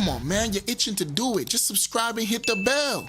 Come on, man, you're itching to do it. Just subscribe and hit the bell.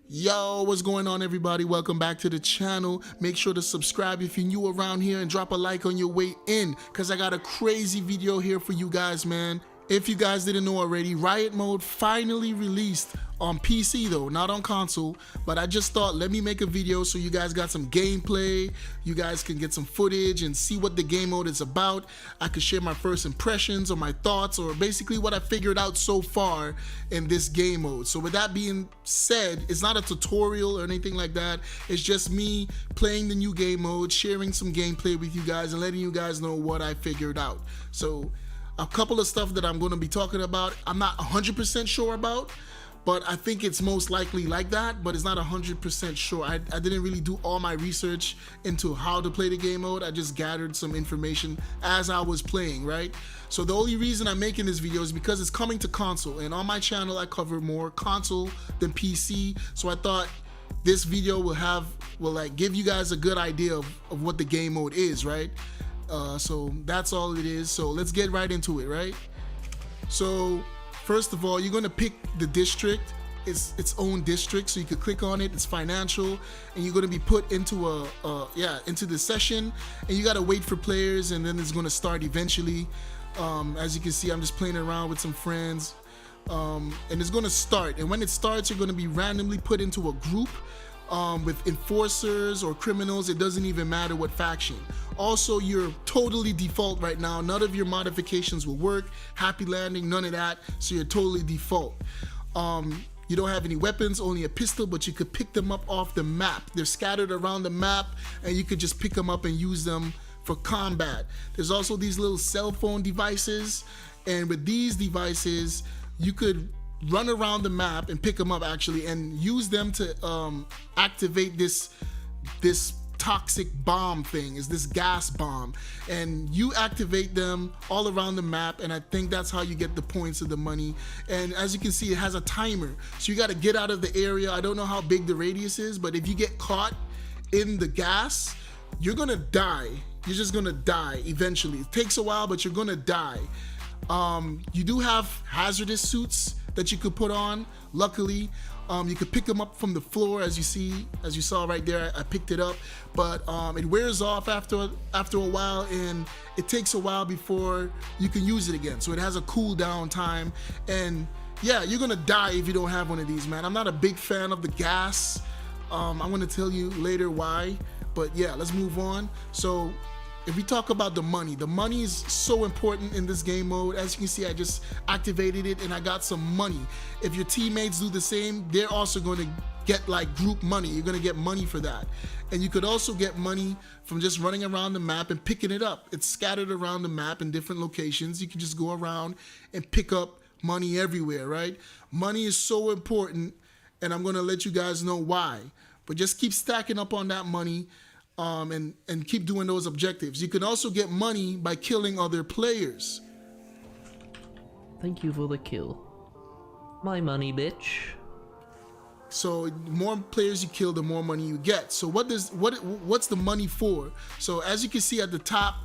Yo, what's going on, everybody? Welcome back to the channel. Make sure to subscribe if you're new around here and drop a like on your way in, because I got a crazy video here for you guys, man. If you guys didn't know already, Riot Mode finally released on PC though, not on console, but I just thought, let me make a video so you guys got some gameplay, you guys can get some footage and see what the game mode is about. I could share my first impressions or my thoughts or basically what I figured out so far in this game mode. So with that being said, it's not a tutorial or anything like that. It's just me playing the new game mode, sharing some gameplay with you guys and letting you guys know what I figured out. So a couple of stuff that I'm going to be talking about, I'm not 100% sure about, but I think it's most likely like that, but it's not 100% sure. I didn't really do all my research into how to play the game mode. I just gathered some information as I was playing, right? So the only reason I'm making this video is because it's coming to console, and on my channel I cover more console than PC, so I thought this video will like give you guys a good idea of what the game mode is, right? So that's all it is. So let's get right into it, right? So first of all, you're gonna pick the district. It's its own district, so you could click on it. It's financial, and you're gonna be put into into the session, and you gotta wait for players, and then it's gonna start eventually. As you can see, I'm just playing around with some friends, and it's gonna start. And when it starts, you're gonna be randomly put into a group with enforcers or criminals. It doesn't even matter what faction. Also, you're totally default right now. None of your modifications will work. Happy landing, none of that. So you're totally default. You don't have any weapons, only a pistol, but you could pick them up off the map. They're scattered around the map, and you could just pick them up and use them for combat. There's also these little cell phone devices, and with these devices, you could run around the map and pick them up actually, and use them to activate this toxic bomb thing. Is this gas bomb, and you activate them all around the map, and I think that's how you get the points of the money. And as you can see, it has a timer, so you got to get out of the area. I don't know how big the radius is, but if you get caught in the gas, you're gonna die. You're just gonna die eventually. It takes a while, but you're gonna die. You do have hazardous suits that you could put on. Luckily, you could pick them up from the floor, as you saw right there. I picked it up, but it wears off after a while, and it takes a while before you can use it again. So it has a cooldown time, and yeah, you're gonna die if you don't have one of these, man. I'm not a big fan of the gas. I'm gonna tell you later why, but yeah, let's move on. So if we talk about the money is so important in this game mode. As you can see, I just activated it and I got some money. If your teammates do the same, they're also going to get like group money. You're going to get money for that. And you could also get money from just running around the map and picking it up. It's scattered around the map in different locations. You can just go around and pick up money everywhere, right? Money is so important, and I'm going to let you guys know why. But just keep stacking up on that money. And keep doing those objectives. You can also get money by killing other players. Thank you for the kill. My money, bitch. So the more players you kill, the more money you get. So what's the money for? So as you can see at the top,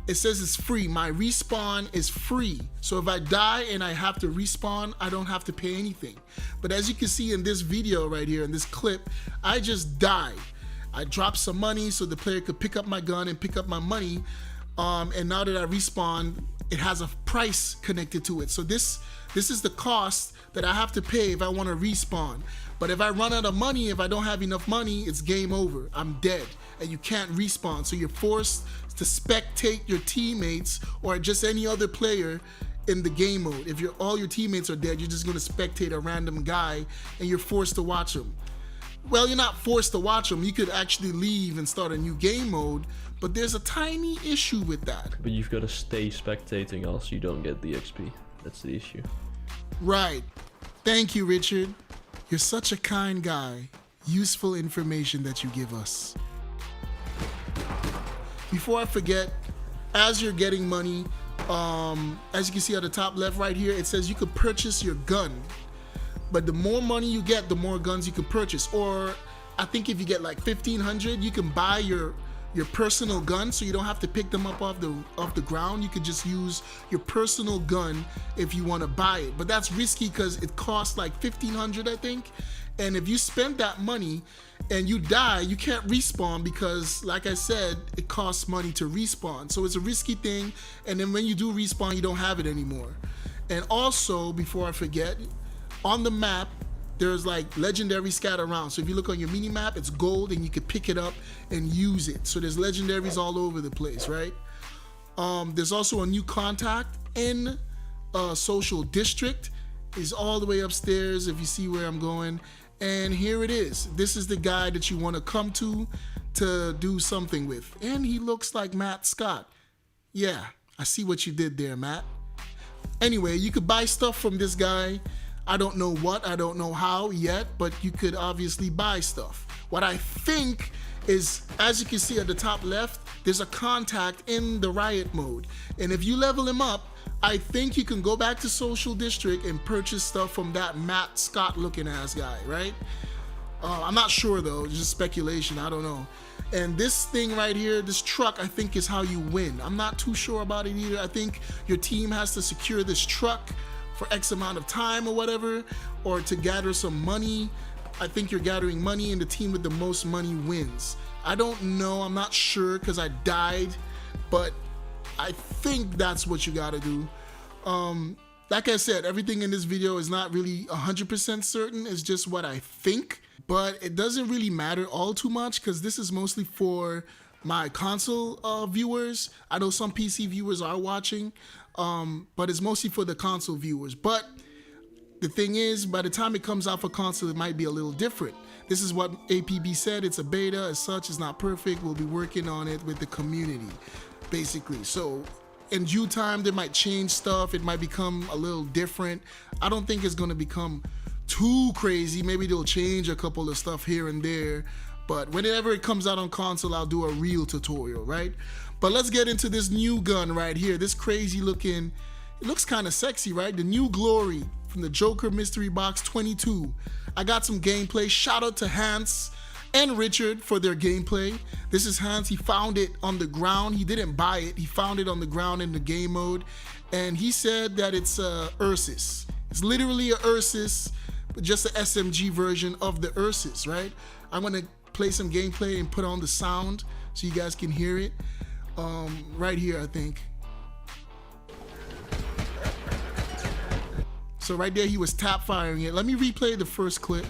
it says it's free. My respawn is free. So if I die and I have to respawn, I don't have to pay anything. But as you can see in this video right here, in this clip, I just died. I dropped some money so the player could pick up my gun and pick up my money. And now that I respawn, it has a price connected to it. So this is the cost that I have to pay if I want to respawn. But if I run out of money, if I don't have enough money, it's game over. I'm dead, and you can't respawn. So you're forced to spectate your teammates or just any other player in the game mode. If all your teammates are dead, you're just gonna spectate a random guy, and you're forced to watch him. Well, you're not forced to watch them. You could actually leave and start a new game mode, but there's a tiny issue with that. But you've got to stay spectating else you don't get the XP. That's the issue. Right. Thank you, Richard. You're such a kind guy. Useful information that you give us. Before I forget, as you're getting money, as you can see at the top left right here, it says you could purchase your gun. But the more money you get, the more guns you can purchase. Or I think if you get like 1,500, you can buy your your personal gun, so you don't have to pick them up off the ground. You could just use your personal gun if you want to buy it, but that's risky because it costs like 1,500, I think. And if you spend that money and you die, you can't respawn because, like I said, it costs money to respawn. So it's a risky thing. And then when you do respawn, you don't have it anymore. And also, before I forget, on the map, there's like legendary scattered around. So if you look on your mini map, it's gold and you can pick it up and use it. So there's legendaries all over the place, right? There's also a new contact in social district. Is all the way upstairs if you see where I'm going. And here it is. This is the guy that you want to come to do something with. And he looks like Matt Scott. Yeah, I see what you did there, Matt. Anyway, you could buy stuff from this guy. I don't know what, I don't know how yet, but you could obviously buy stuff. What I think is, as you can see at the top left, there's a contact in the Riot mode. And if you level him up, I think you can go back to Social District and purchase stuff from that Matt Scott looking ass guy, right? I'm not sure though, just speculation, I don't know. And this thing right here, this truck, I think is how you win. I'm not too sure about it either. I think your team has to secure this truck for X amount of time or whatever, or to gather some money. I think you're gathering money and the team with the most money wins. I don't know, I'm not sure because I died, but I think that's what you gotta do. Like I said, everything in this video is not really 100% certain, it's just what I think, but it doesn't really matter all too much because this is mostly for my console viewers. I know some PC viewers are watching, but it's mostly for the console viewers. But the thing is, by the time it comes out for console, it might be a little different. This is what APB said, it's a beta, as such, it's not perfect. We'll be working on it with the community, basically. So in due time, they might change stuff. It might become a little different. I don't think it's gonna become too crazy. Maybe they'll change a couple of stuff here and there. But whenever it comes out on console, I'll do a real tutorial, right? But let's get into this new gun right here. This crazy looking, it looks kind of sexy, right? The New Glory from the Joker Mystery Box 22. I got some gameplay. Shout out to Hans and Richard for their gameplay. This is Hans. He found it on the ground. He didn't buy it. He found it on the ground in the game mode. And he said that it's a Ursus. It's literally a Ursus, but just an SMG version of the Ursus, right? I'm gonna play some gameplay and put on the sound so you guys can hear it. Right here, I think. So right there, he was tap firing it. Let me replay the first clip.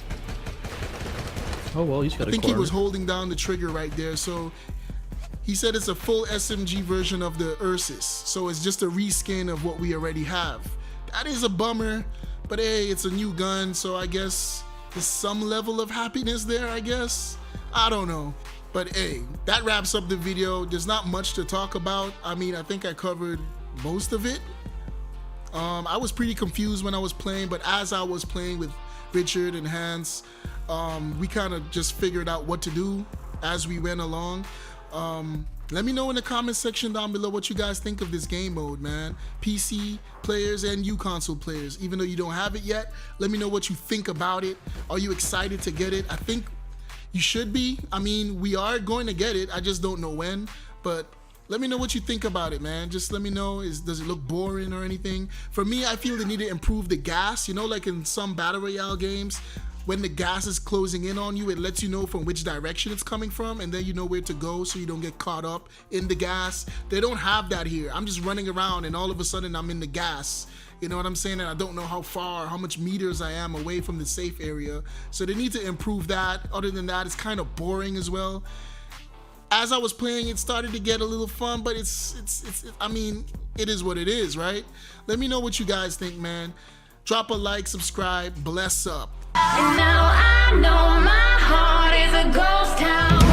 Oh, well, he's got I think he was holding down the trigger right there. So he said it's a full SMG version of the Ursus. So it's just a reskin of what we already have. That is a bummer, but hey, it's a new gun. So I guess there's some level of happiness there, I guess. I don't know. But hey, that wraps up the video. There's not much to talk about. I mean, I think I covered most of it. I was pretty confused when I was playing, but as I was playing with Richard and Hans, we kind of just figured out what to do as we went along. Let me know in the comment section down below what you guys think of this game mode, man. PC players and you console players, even though you don't have it yet, let me know what you think about it. Are you excited to get it? I think you should be. I mean, we are going to get it. I just don't know when, but let me know what you think about it, man. Just let me know, does it look boring or anything? For me, I feel they need to improve the gas. You know, like in some Battle Royale games, when the gas is closing in on you, it lets you know from which direction it's coming from, and then you know where to go so you don't get caught up in the gas. They don't have that here. I'm just running around and all of a sudden I'm in the gas. You know what I'm saying? And I don't know how much meters I am away from the safe area. So they need to improve that. Other than that, it's kind of boring as well. As I was playing, it started to get a little fun, but I mean, it is what it is, right? Let me know what you guys think, man. Drop a like, subscribe, bless up. And now I know my heart is a ghost town.